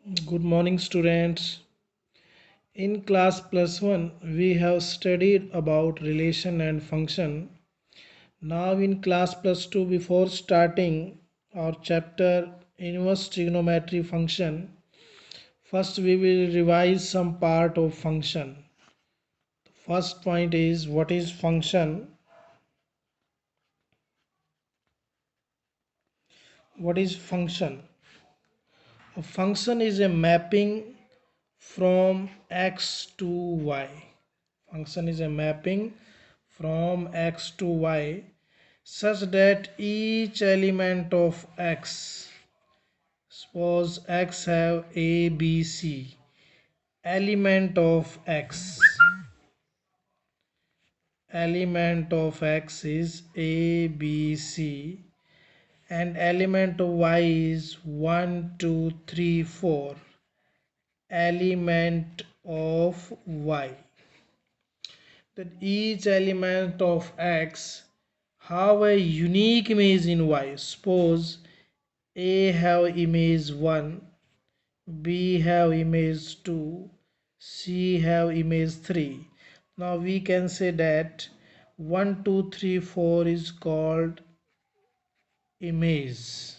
Good morning, students. In class plus one, we have studied about relation and function. Now, in class plus two, before starting our chapter inverse trigonometry function, first we will revise some part of function. The first point is what is function? What is function? A function is a mapping from x to y. Function is a mapping from x to y such that each element of x, suppose x have a b c, element of x is a b c and element of y is 1 2 3 4, element of y, that each element of x have a unique image in y. Suppose a have image 1, b have image 2, c have image 3. Now we can say that 1 2 3 4 is called image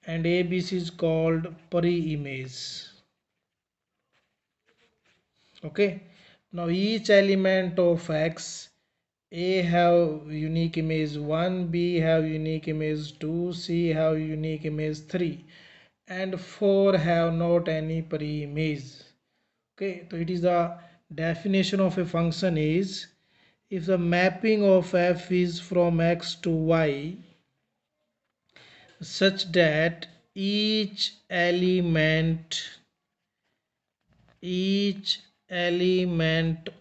and abc is called pre-image. Okay, now each element of x, a have unique image 1, b have unique image 2, c have unique image 3 and 4 have not any pre-image. Okay, so it is the definition of a function is if the mapping of f is from x to y such that each element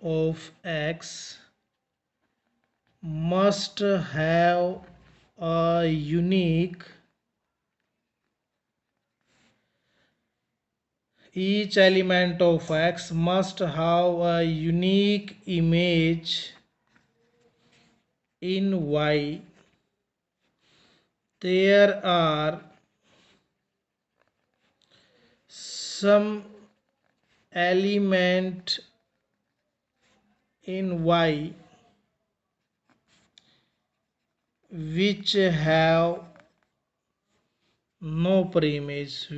of x must have a unique each element of x must have a unique image in y. There are some element in y which have no preimage, so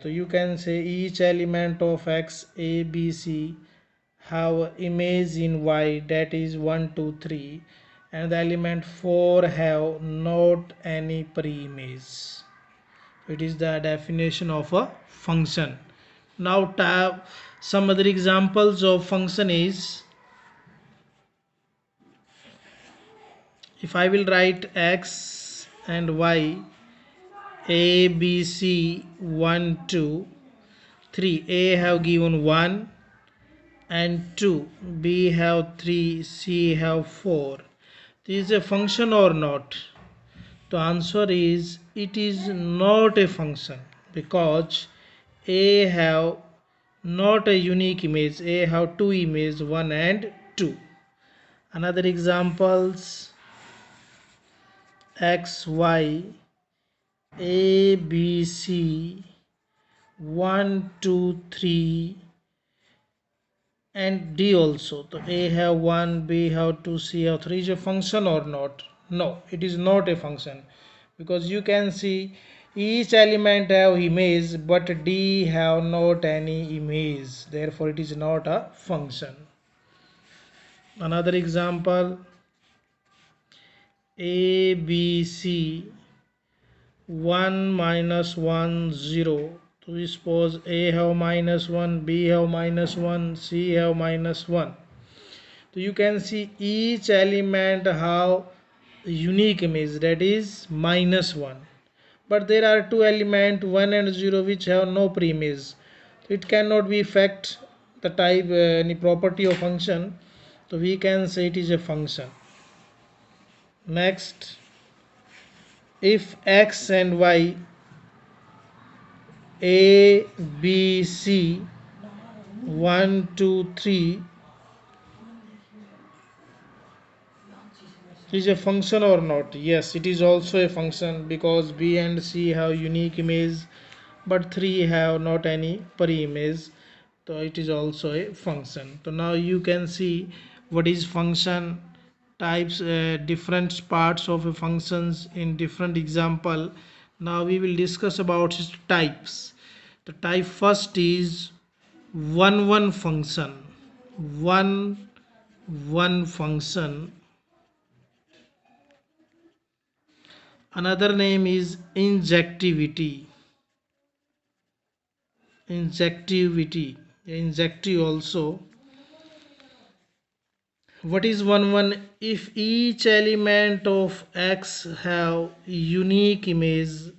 you can say each element of x a b c have image in y, that is 1 2 3, and the element 4 have not any pre-image. It is the definition of a function. Now tab some other examples of function is, if I will write x and y, a b c 1 2 3, a have given 1 and 2, b have 3, c have 4. This is a function or not? The answer is it is not a function because a have not a unique image, a have two images 1 and 2. Another examples x y a b c 1 2 3 and d also. So a have 1, b have 2, c have 3 is a function or not? No, it is not a function because you can see each element have image but d have not any image, therefore it is not a function. Another example a b c 1 minus 1 0. So we suppose a have minus 1, b have minus 1, c have minus 1. So you can see each element have unique image, that is minus 1, but there are two elements 1 and 0 which have no preimage. It cannot be affect the type any property of function, so we can say it is a function. Next, if x and y a b c 1 2 3 It is a function or not? Yes, it is also a function because B and C have unique image but 3 have not any pre-image, so it is also a function. So now you can see what is function types, different parts of a functions in different example. Now we will discuss about its types. The type first is one function. One function. Another name is injectivity. Injective also. What is one? If each element of X have unique image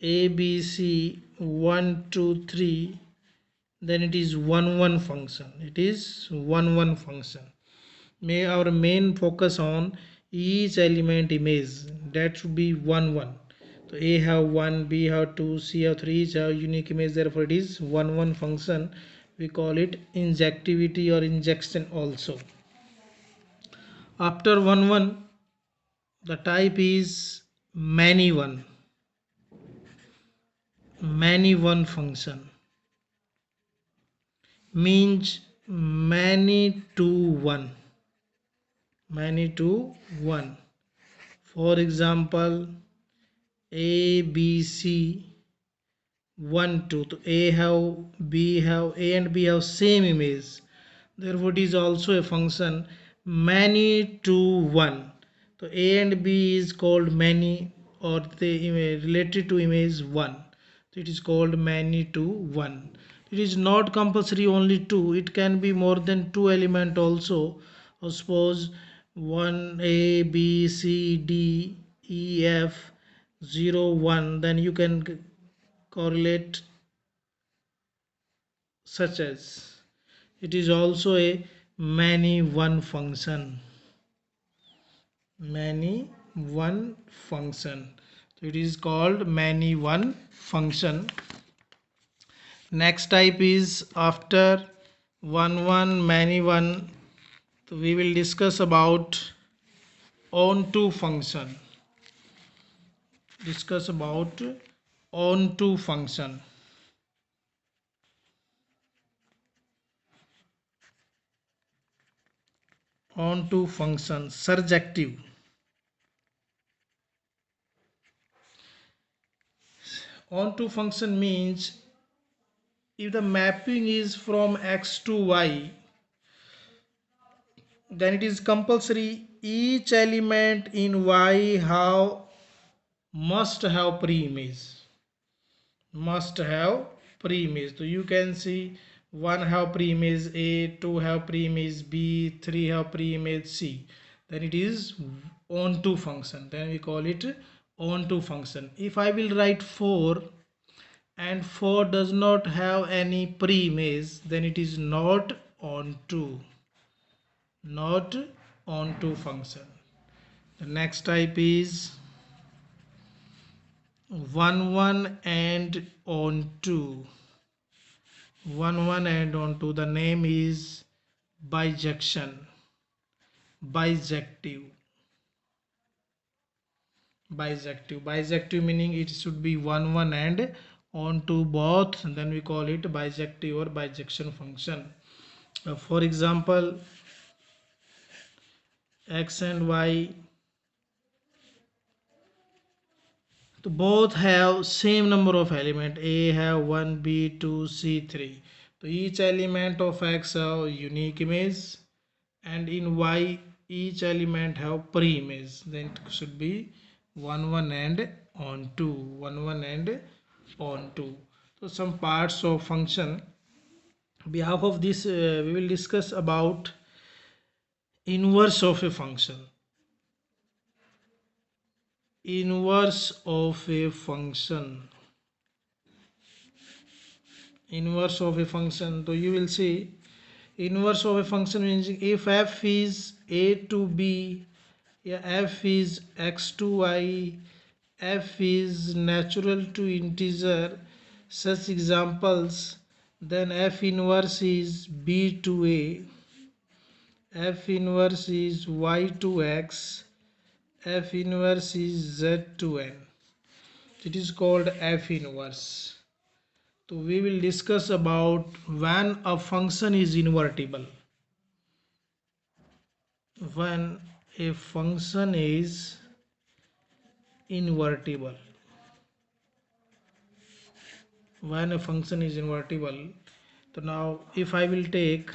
A B C 1 2 3, then it is one function. It is one function. May our main focus on each element image, that should be one. So A have 1, B have 2, C have 3, each have unique image, therefore it is one function. We call it injectivity or injection also. After one, the type is many one function, means many to one. For example, A B C 1 2, so A and B have same image, therefore it is also a function many to one. So A and B is called many, or the image related to image 1, so it is called many to one. It is not compulsory only 2, it can be more than 2 element also. Or suppose 1 A B C D E F 0 1, then you can correlate such as. It is also a many one function. So it is called many one function. Next type is after one many one. So we will discuss about on function. Discuss about on function. Function surjective. On function means if the mapping is from X to Y, then it is compulsory each element in Y how must have pre-image. So you can see 1 have pre-image A, 2 have pre-image B, 3 have pre-image C, then it is on function, then we call it on function. If I will write 4 and 4 does not have any pre-image, then it is not onto function. The next type is one and onto. And onto. The name is bijective. Bijective meaning it should be one and onto both, and then we call it bijective or bijection function. For example, X and Y, so both have same number of element. A have 1, B 2, C 3. So each element of X have unique image, and in Y each element have pre-image. Then it should be one and onto. So some parts of function. On behalf of this, we will discuss about inverse of a function. Inverse of a function. So you will see inverse of a function means if f is a to b, yeah, f is x to y, f is natural to integer, such examples, then f inverse is b to a, F inverse is y to x, F inverse is z to n. It is called F inverse. So we will discuss about when a function is invertible. When a function is invertible. When a function is invertible. So now if I will take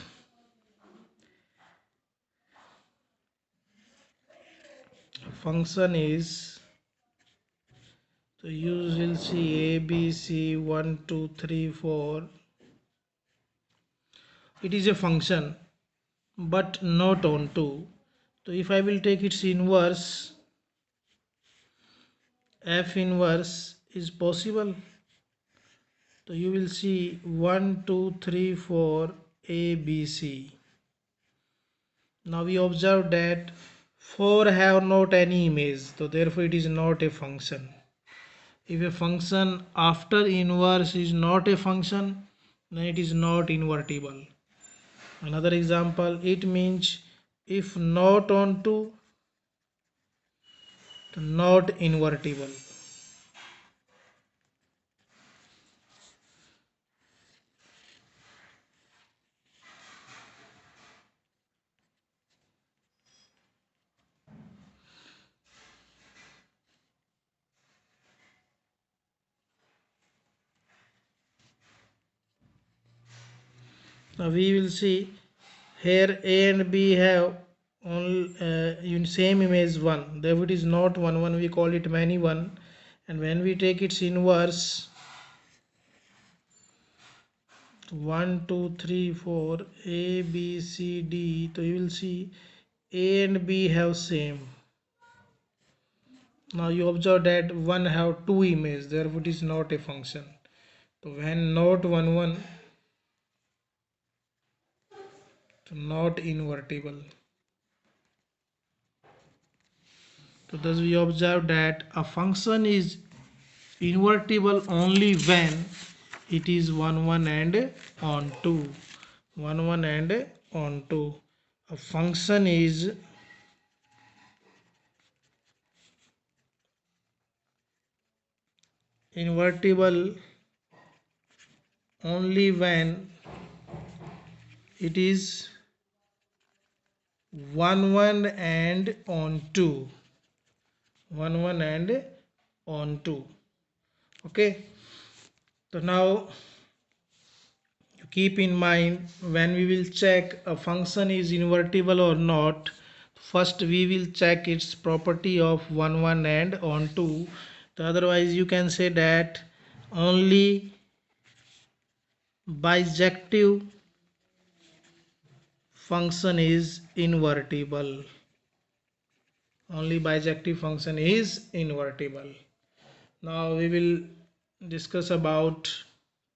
a function is, so you will see a b c 1 2 3 4. It is a function but not onto. So if I will take its inverse, F inverse is possible. So you will see 1 2 3 4 a b c. Now we observe that 4 have not any image, so therefore it is not a function. If a function after inverse is not a function, then it is not invertible. Another example, it means if not onto, not invertible. Now we will see here a and b have only in same image 1. Therefore it is not 1 1, we call it many 1. And when we take its inverse, 1 2 3 4 a b c d, so you will see a and b have same. Now you observe that 1 have 2 images, therefore it is not a function. So when not 1 1, so not invertible. So thus we observe that a function is invertible only when it is 1 1 and on 2. 1 1 and on 2. A function is invertible only when it is 1 1 and on 2. 1 1 and on 2. Okay, so now you keep in mind, when we will check a function is invertible or not, first we will check its property of 1 1 and on 2. So otherwise you can say that only bijective function is invertible. Only bijective function is invertible. Now we will discuss about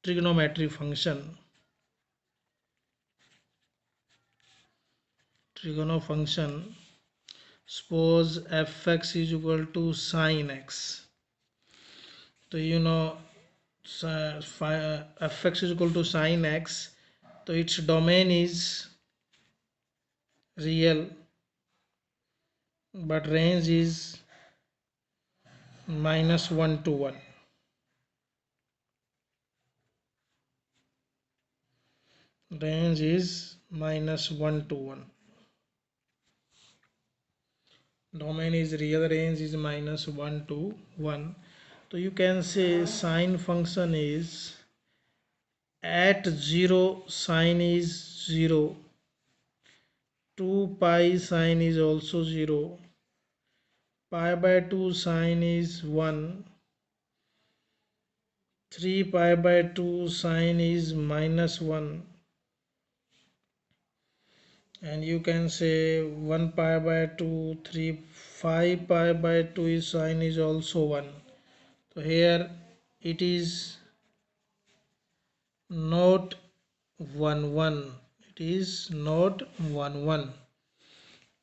trigonometric function. Trigono function. Suppose fx is equal to sine x. So you know fx is equal to sine x. So its domain is real, but range is -1 to 1. Range is -1 to 1. Domain is real, range is -1 to 1. So you can say sine function is at 0 sine is 0, 2 pi sine is also 0, pi by 2 sine is 1, 3 pi by 2 sine is -1, and you can say 1 pi by 2, 3, 5 pi by 2 is sine is also 1. So here it is not 1 1, it is not 1 1.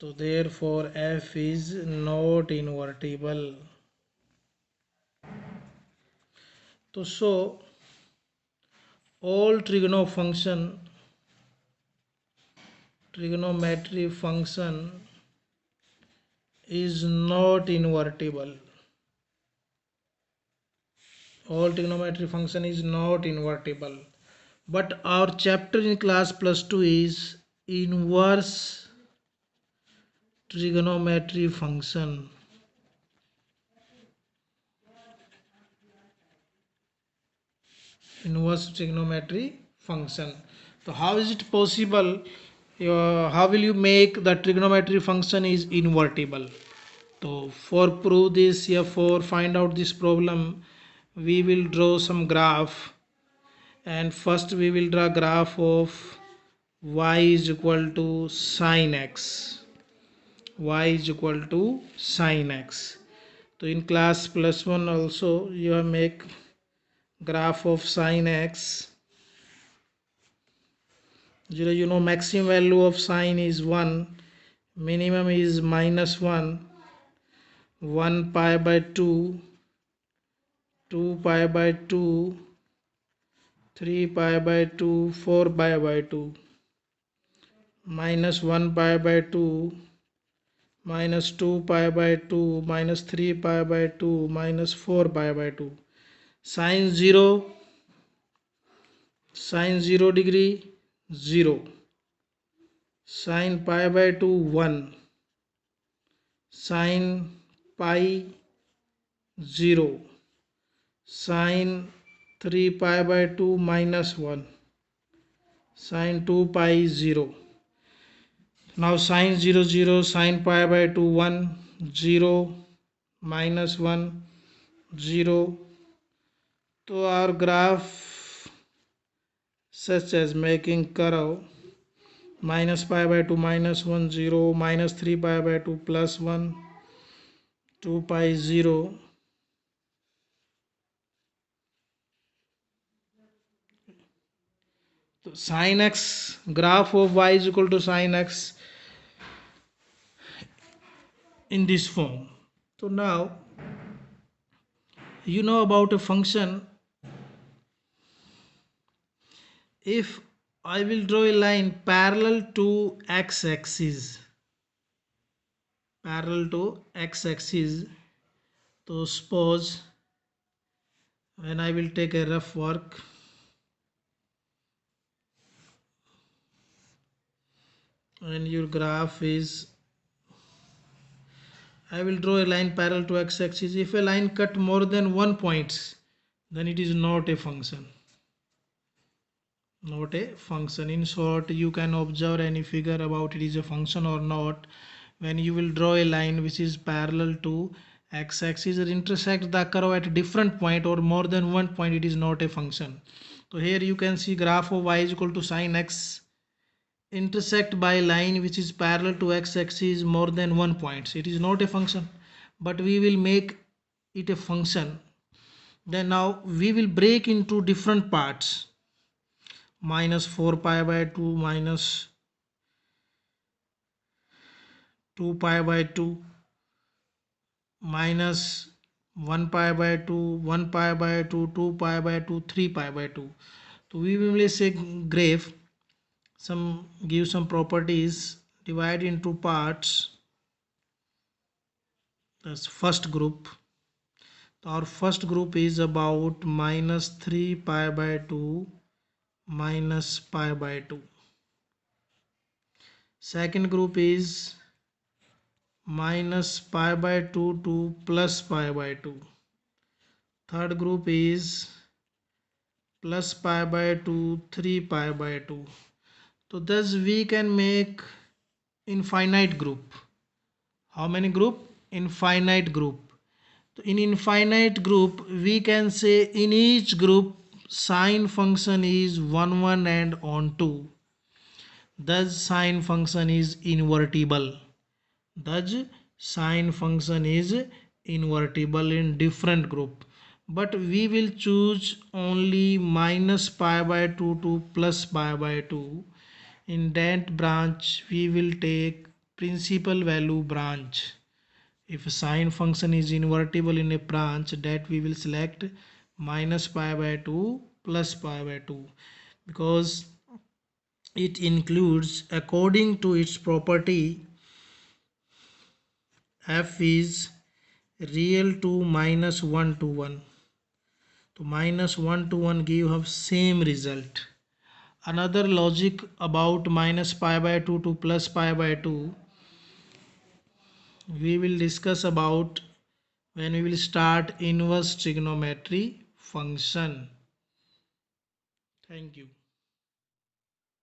So therefore f is not invertible. So all trigono function trigonometry function is not invertible. All trigonometry function is not invertible. But our chapter in class plus 2 is inverse trigonometry function. Inverse trigonometry function. So how is it possible? How will you make the trigonometry function is invertible? So for prove this, for find out this problem, we will draw some graph, and first we will draw graph of y is equal to sine x. Y is equal to sine x. So in class plus 1 also you have make graph of sine x. Maximum value of sine is 1, minimum is minus 1, 1 pi by 2, 2 pi by 2, 3 pi by 2, 4 pi by 2, minus 1 pi by 2, minus 2 pi by 2, minus 3 pi by 2, minus 4 pi by 2. Sine 0, sine 0 degree 0, sine pi by 2 1, sine pi 0, sine 3 pi by 2 minus 1, sine 2 pi 0. Now sine 0 0, sine pi by 2 1, 0, minus 1, 0. So our graph such as making curve minus pi by 2 minus 1 0, minus 3 pi by 2 plus 1, 2 pi 0. So sin x, graph of y is equal to sin x in this form. So now you know about a function. If I will draw a line parallel to x-axis, so suppose when I will take a rough work, and your graph is, I will draw a line parallel to x-axis. If a line cut more than 1 point, then it is not a function. Not a function. In short, you can observe any figure about it is a function or not when you will draw a line which is parallel to x-axis or intersect the curve at a different point or more than 1 point. It is not a function. So here you can see graph of y is equal to sine x intersect by line which is parallel to x-axis more than 1 point. It is not a function, but we will make it a function. Then now we will break into different parts. Minus 4 pi by 2, minus 2 pi by 2, minus 1 pi by 2, 1 pi by 2, 2 pi by 2, 3 pi by 2. So we will say graph, give some properties, divide into parts. That's first group. Our first group is about minus 3 pi by 2, minus pi by 2. Second group is minus pi by 2 to plus pi by 2. Third group is plus pi by 2, 3 pi by 2. So thus we can make infinite group. How many group? Infinite group. So in infinite group we can say in each group sine function is 1 1 and on 2. Thus sine function is invertible. Thus sine function is invertible in different group. But we will choose only minus pi by 2 to plus pi by 2. In that branch we will take principal value branch. If sine function is invertible in a branch, that we will select minus pi by 2 plus pi by 2, because it includes according to its property f is real to minus 1 to 1. So minus 1 to 1 give us same result. Another logic about minus pi by 2 to plus pi by 2 we will discuss about when we will start inverse trigonometry function. Thank you.